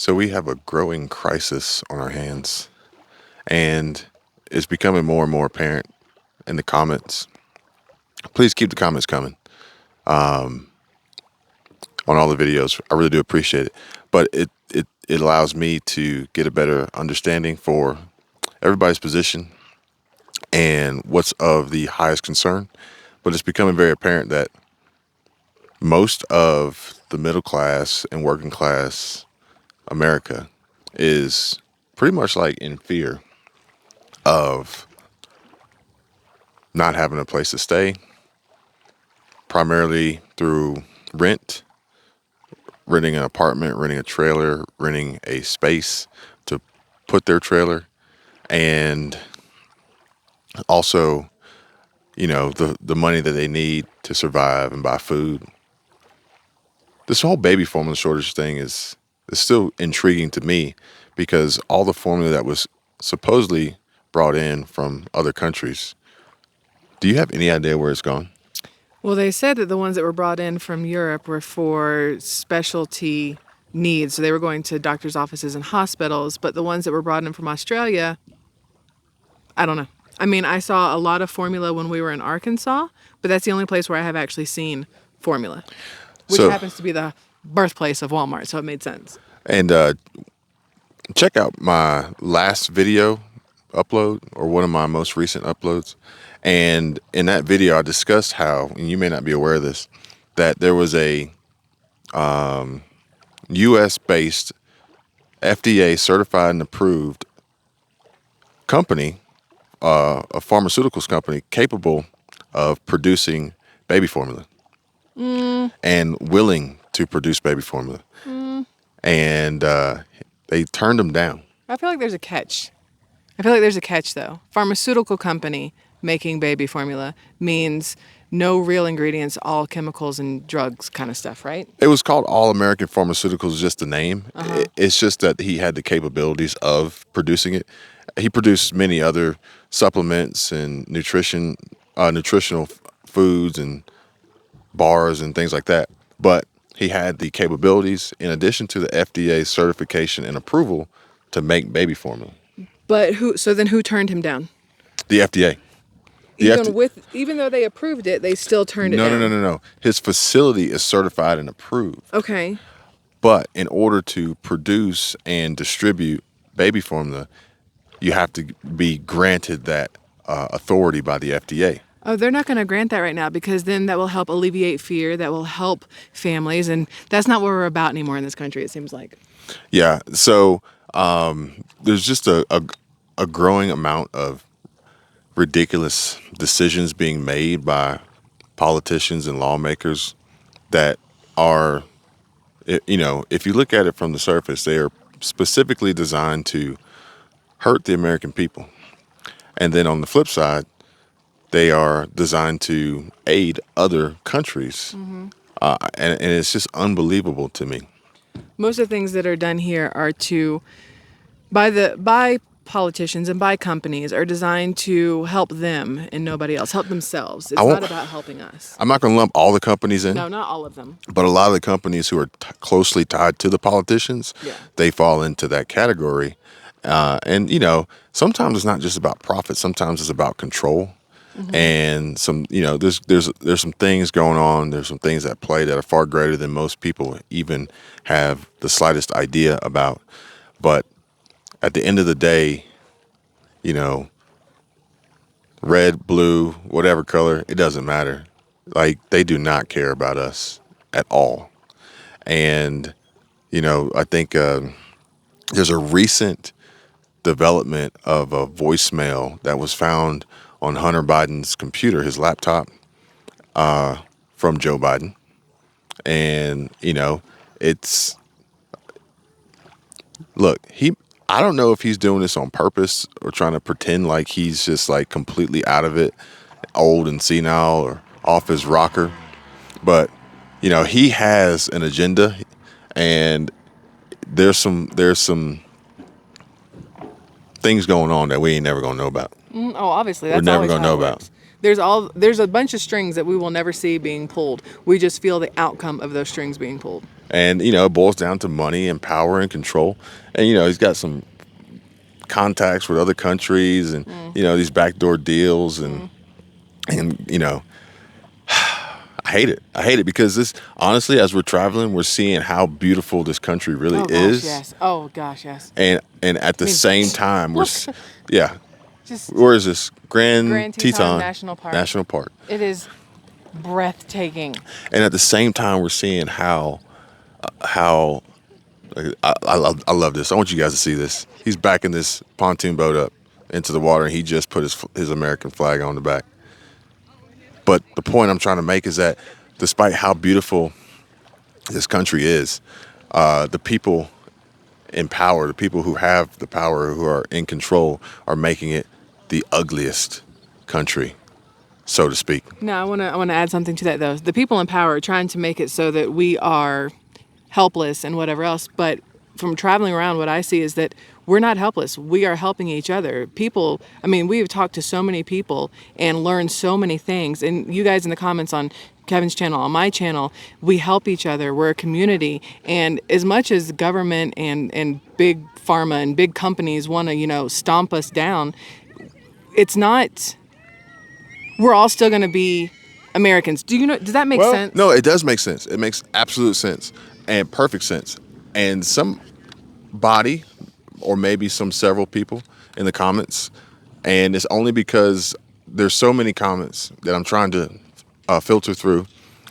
So we have a growing crisis on our hands, and it's becoming more and more apparent in the comments. Please keep the comments coming on all the videos. I really do appreciate it. But it allows me to get a better understanding for everybody's position and what's of the highest concern. But it's becoming very apparent that most of the middle class and working class America is pretty much like in fear of not having a place to stay, primarily through renting an apartment, renting a trailer, renting a space to put their trailer, and also, the money that they need to survive and buy food. This whole baby formula shortage thing is still intriguing to me because all the formula that was supposedly brought in from other countries, do you have any idea where it's gone? Well, they said that the ones that were brought in from Europe were for specialty needs. So they were going to doctors' offices and hospitals. But the ones that were brought in from Australia, I don't know. I mean, I saw a lot of formula when we were in Arkansas, but that's the only place where I have actually seen formula, which So, happens to be the birthplace of Walmart. So it made sense. and check out my last video upload or one of my most recent uploads. And in that video, I discussed how, and you may not be aware of this, that there was a U.S. based FDA certified and approved company, a pharmaceuticals company capable of producing baby formula and willing to produce baby formula. And they turned them down. I feel like there's a catch. I feel like there's a catch, though. Pharmaceutical company making baby formula means no real ingredients, all chemicals and drugs kind of stuff, right? It was called All American Pharmaceuticals, just the name. It's just that he had the capabilities of producing it. He produced many other supplements and nutritional foods and bars and things like that. But he had the capabilities, in addition to the FDA certification and approval, to make baby formula. But then who turned him down? The FDA. Even though they approved it, they still turned it down. No. His facility is certified and approved. Okay. But in order to produce and distribute baby formula, you have to be granted that authority by the FDA. Oh, they're not going to grant that right now because then that will help alleviate fear. That will help families. And that's not what we're about anymore in this country, it seems like. Yeah. So there's just a growing amount of ridiculous decisions being made by politicians and lawmakers that are, if you look at it from the surface, they are specifically designed to hurt the American people. And then on the flip side, they are designed to aid other countries. And it's just unbelievable to me. Most of the things that are done here are by politicians and by companies are designed to help them and nobody else, help themselves. It's not about helping us. I'm not going to lump all the companies in. No, not all of them. But a lot of the companies who are closely tied to the politicians, they fall into that category. And, sometimes it's not just about profit. Sometimes it's about control. And there's some things going on. There's some things at play that are far greater than most people even have the slightest idea about. But at the end of the day, red, blue, whatever color, it doesn't matter. Like, they do not care about us at all. And, I think there's a recent development of a voicemail that was found on Hunter Biden's computer, his laptop, from Joe Biden. And, I don't know if he's doing this on purpose or trying to pretend like he's just like completely out of it, old and senile or off his rocker. But, he has an agenda, and there's some things going on that we ain't never gonna know about. Obviously, that's We're never always gonna how know it about. works. There's a bunch of strings that we will never see being pulled. We just feel the outcome of those strings being pulled. And it boils down to money and power and control. And he's got some contacts with other countries, and these backdoor deals, and I hate it. I hate it because this, honestly, as we're traveling, we're seeing how beautiful this country really Oh gosh, is. yes. Oh gosh, yes. And at the I mean, same time, look, yeah. just Where is this? Grand Teton National Park. National Park. It is breathtaking. And at the same time, we're seeing how I love this. I want you guys to see this. He's backing this pontoon boat up into the water, and he just put his American flag on the back. But the point I'm trying to make is that despite how beautiful this country is, the people in power, the people who have the power, who are in control, are making it the ugliest country, so to speak. No, I wanna add something to that though. The people in power are trying to make it so that we are helpless and whatever else, but from traveling around, what I see is that we're not helpless. We are helping each other. People, I mean, we've talked to so many people and learned so many things. And you guys in the comments on Kevin's channel, on my channel, we help each other. We're a community. And as much as government and big pharma and big companies want to, stomp us down, it's not, we're all still going to be Americans. Does that make sense? No, it does make sense. It makes absolute sense and perfect sense. And somebody, or maybe several people in the comments, and it's only because there's so many comments that I'm trying to filter through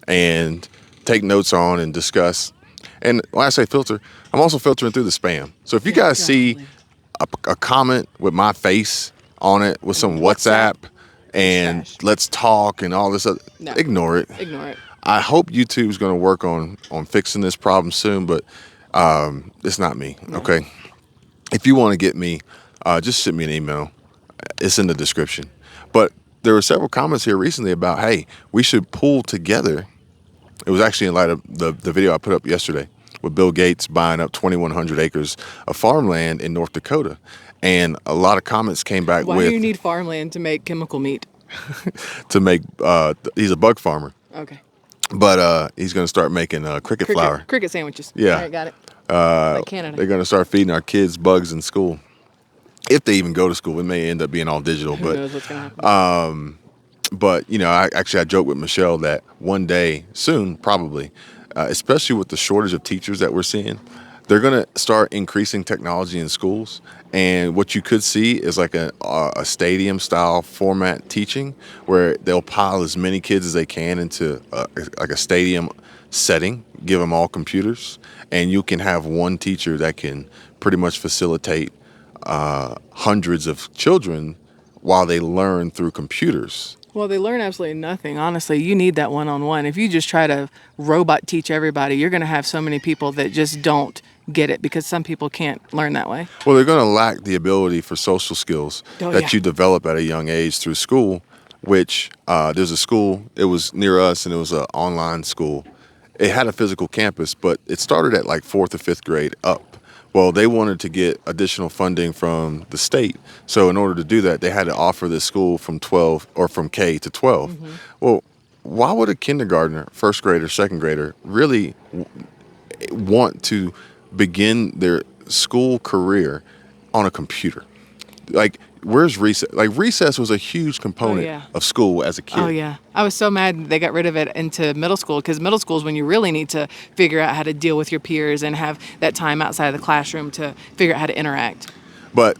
and take notes on and discuss. And when I say filter, I'm also filtering through the spam. So if you guys see a comment with my face on it with some WhatsApp and Trash. let's talk and all this other, No. ignore it. Ignore it. I hope YouTube's going to work on fixing this problem soon, but it's not me. Okay. If you want to get me, just send me an email. It's in the description. But there were several comments here recently about, hey, we should pull together. It was actually in light of the video I put up yesterday with Bill Gates buying up 2,100 acres of farmland in North Dakota. And a lot of comments came back Why with, do you need farmland to make chemical meat? to make, he's a bug farmer, Okay. but he's going to start making cricket flour. Cricket sandwiches. Yeah. All right, got it. Like Canada. They're going to start feeding our kids bugs in school. If they even go to school, it may end up being all digital. Who But knows what's going to happen? But I joke with Michelle that one day soon, probably, especially with the shortage of teachers that we're seeing, they're going to start increasing technology in schools. And what you could see is like a stadium style format teaching where they'll pile as many kids as they can into like a stadium setting, give them all computers, and you can have one teacher that can pretty much facilitate hundreds of children while they learn through computers. Well, they learn absolutely nothing. Honestly, you need that one-on-one. If you just try to robot teach everybody, you're going to have so many people that just don't get it because some people can't learn that way. Well, they're going to lack the ability for social skills that yeah. you develop at a young age through school, which there's a school, it was near us, and it was an online school. It had a physical campus, but it started at like 4th or 5th grade up. Well, they wanted to get additional funding from the state. So in order to do that, they had to offer this school from 12 or from K to 12. Well, why would a kindergartner, first grader, second grader really want to begin their school career on a computer? Like, where's recess? Like, recess was a huge component of school as a kid. Oh, yeah. I was so mad they got rid of it into middle school because middle school is when you really need to figure out how to deal with your peers and have that time outside of the classroom to figure out how to interact. But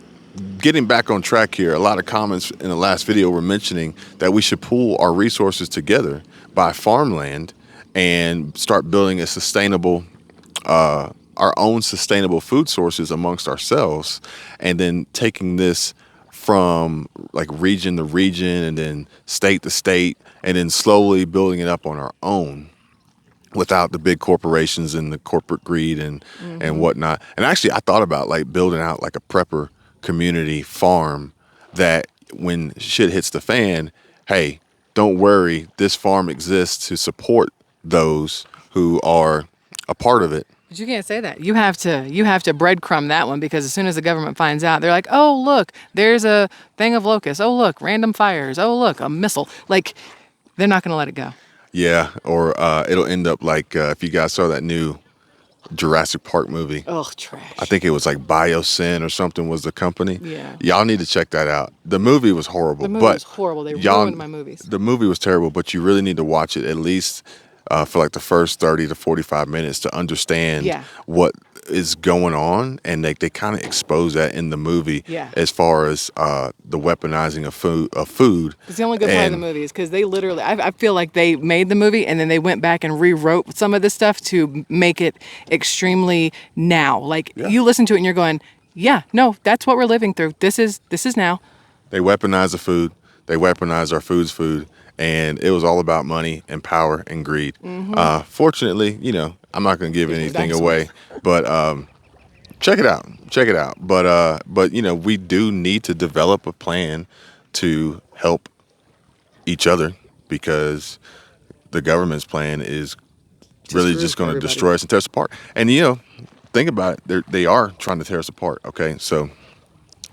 getting back on track here, a lot of comments in the last video were mentioning that we should pool our resources together, buy farmland, and start building a sustainable our own sustainable food sources amongst ourselves, and then taking this from like region to region and then state to state, and then slowly building it up on our own without the big corporations and the corporate greed and whatnot. And actually, I thought about like building out like a prepper community farm that when shit hits the fan, hey, don't worry, this farm exists to support those who are a part of it. But you can't say that. You have to breadcrumb that one because as soon as the government finds out, they're like, oh, look, there's a thing of locusts. Oh, look, random fires. Oh, look, a missile. Like, they're not going to let it go. Yeah, or it'll end up like if you guys saw that new Jurassic Park movie. Oh, I trash. think it was like Biosyn or something was the company. Yeah. Y'all need to check that out. The movie was horrible, The movie but was horrible. They y'all, ruined my movies. the movie was terrible, but you really need to watch it at least for like the first 30 to 45 minutes to understand Yeah. what is going on. And they kind of expose that in the movie Yeah. as far as the weaponizing of food. It's the only good part of the And movie is because they literally, I feel like they made the movie and then they went back and rewrote some of this stuff to make it extremely now. Like Yeah. you listen to it and you're going, yeah, no, that's what we're living through. This is now. They weaponize the food. They weaponize our food, and it was all about money and power and greed. Fortunately, I'm not going to give Speaking of anything dinosaurs. away, but check it out. Check it out. But we do need to develop a plan to help each other because the government's plan is really ruined just for going to everybody. destroy us and tear us apart. And think about it. They are trying to tear us apart. Okay, so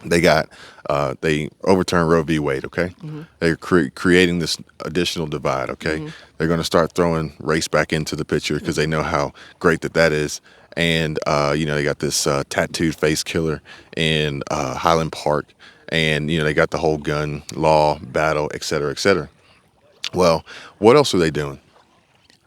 they overturned Roe v. Wade. Okay, they're creating this additional divide. Okay, they're going to start throwing race back into the picture because they know how great that is. And they got this tattooed face killer in Highland Park, and they got the whole gun law battle, et cetera, et cetera. Well, what else are they doing?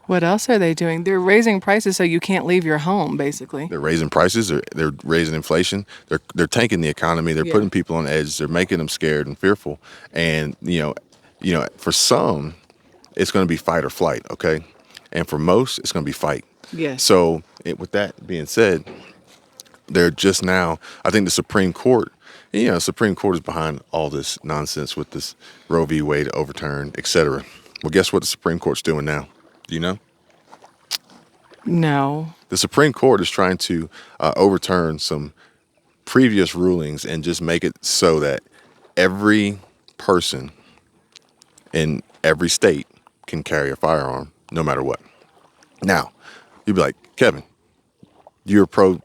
What else are they doing? They're raising prices so you can't leave your home, basically. They're raising prices. They're raising inflation. They're tanking the economy. They're Yeah. putting people on edge. They're making them scared and fearful. And for some, it's going to be fight or flight. Okay, and for most, it's going to be fight. Yes. So, with that being said, they're just now. I think the Supreme Court. Supreme Court is behind all this nonsense with this Roe v. Wade overturn, et cetera. Well, guess what the Supreme Court's doing now? Do you know? No. The Supreme Court is trying to overturn some previous rulings and just make it so that every person in every state can carry a firearm no matter what. Now, you'd be like, Kevin, you're pro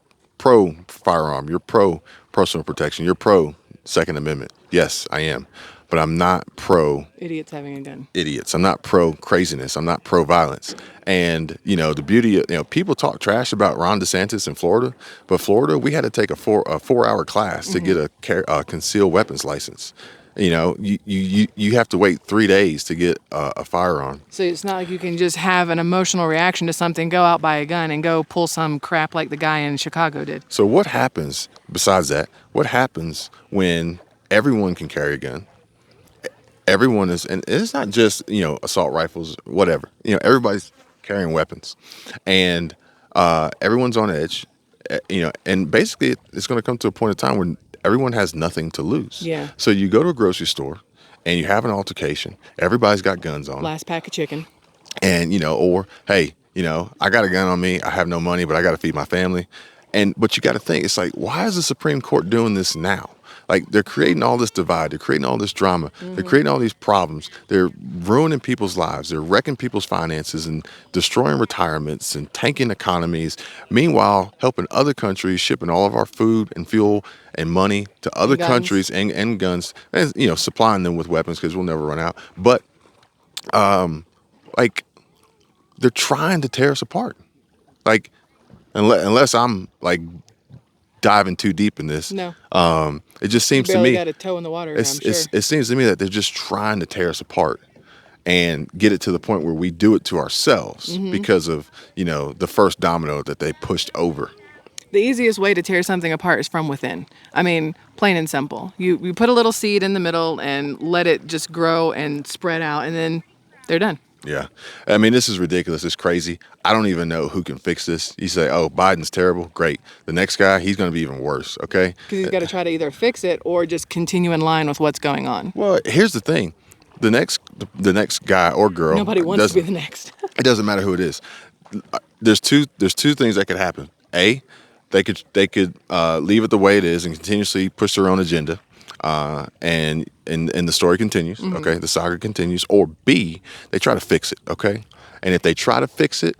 firearm, you're pro personal protection, you're pro Second Amendment. Yes, I am. But I'm not pro Idiots having a gun. idiots. I'm not pro craziness. I'm not pro violence. And the beauty of people talk trash about Ron DeSantis in Florida, but Florida, we had to take a 4 hour class to get a concealed weapons license. You have to wait 3 days to get a firearm. So it's not like you can just have an emotional reaction to something, go out, buy a gun, and go pull some crap like the guy in Chicago did. So what happens besides that? What happens when everyone can carry a gun? Everyone is, and it's not just assault rifles, whatever. Everybody's carrying weapons, and everyone's on edge. And basically, it's going to come to a point in time when everyone has nothing to lose. Yeah. So you go to a grocery store, and you have an altercation. Everybody's got guns on, Last pack of chicken. and or hey, I got a gun on me. I have no money, but I got to feed my family. But you got to think, it's like, why is the Supreme Court doing this now? Like, they're creating all this divide. They're creating all this drama. They're creating all these problems. They're ruining people's lives. They're wrecking people's finances and destroying retirements and tanking economies. Meanwhile, helping other countries, shipping all of our food and fuel and money to other Guns. countries and guns, and supplying them with weapons because we'll never run out. But like, they're trying to tear us apart. Like, unless I'm like diving too deep in this. No. It just seems to Barely me got a toe in the water, I'm sure. it seems to me that they're just trying to tear us apart and get it to the point where we do it to ourselves because of the first domino that they pushed over. The easiest way to tear something apart is from within. I mean, plain and simple. You put a little seed in the middle and let it just grow and spread out, and then they're done. Yeah. I mean, this is ridiculous. It's crazy. I don't even know who can fix this. You say, oh, Biden's terrible. Great. The next guy, he's going to be even worse. Okay. Because he's got to try to either fix it or just continue in line with what's going on. Well, here's the thing. The next guy or girl. Nobody wants to be the next. It doesn't matter who it is. There's two things that could happen. A, they could leave it the way it is and continuously push their own agenda. And the story continues, okay? The saga continues. Or B, they try to fix it, okay? And if they try to fix it,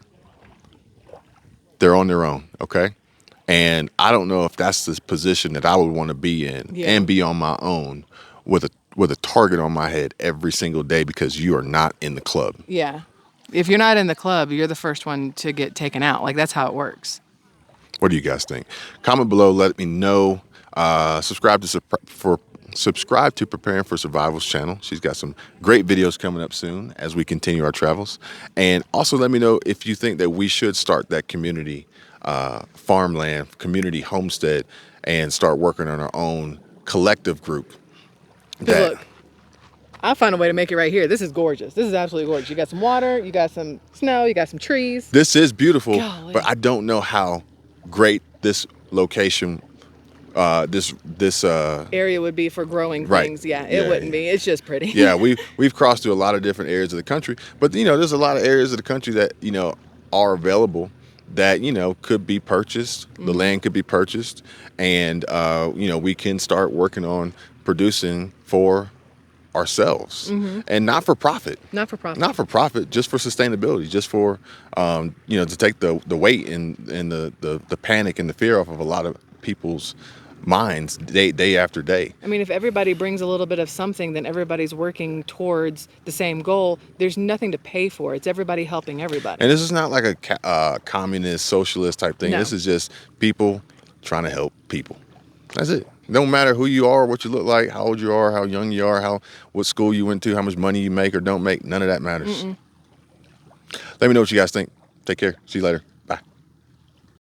they're on their own, okay? And I don't know if that's the position that I would want to be in and be on my own with a target on my head every single day because you are not in the club. Yeah. If you're not in the club, you're the first one to get taken out. Like, that's how it works. What do you guys think? Comment below. Let me know. Subscribe to Preparing for Survival's channel. She's got some great videos coming up soon as we continue our travels. And also let me know if you think that we should start that community farmland, community homestead, and start working on our own collective group. Because That look, I'll find a way to make it right here. This is gorgeous. This is absolutely gorgeous. You got some water, you got some snow, you got some trees. this is beautiful, Golly. but I don't know how great this location, this Area would be for growing Right. things. Yeah, Yeah, it wouldn't yeah. be. It's just pretty. yeah, we've crossed through a lot of different areas of the country, but there's a lot of areas of the country that are available that could be purchased. The land could be purchased, and we can start working on producing for ourselves, and not for profit. Not for profit. Not for profit, just for sustainability, just for to take the weight and the panic and the fear off of a lot of people's minds day after day. I mean, if everybody brings a little bit of something, then everybody's working towards the same goal. There's nothing to pay for. It's everybody helping everybody. And this is not like a communist, socialist type thing. No. This is just people trying to help people. That's it. Don't matter who you are, what you look like, how old you are, how young you are, what school you went to, how much money you make or don't make. None of that matters. Let me know what you guys think. Take care. See you later.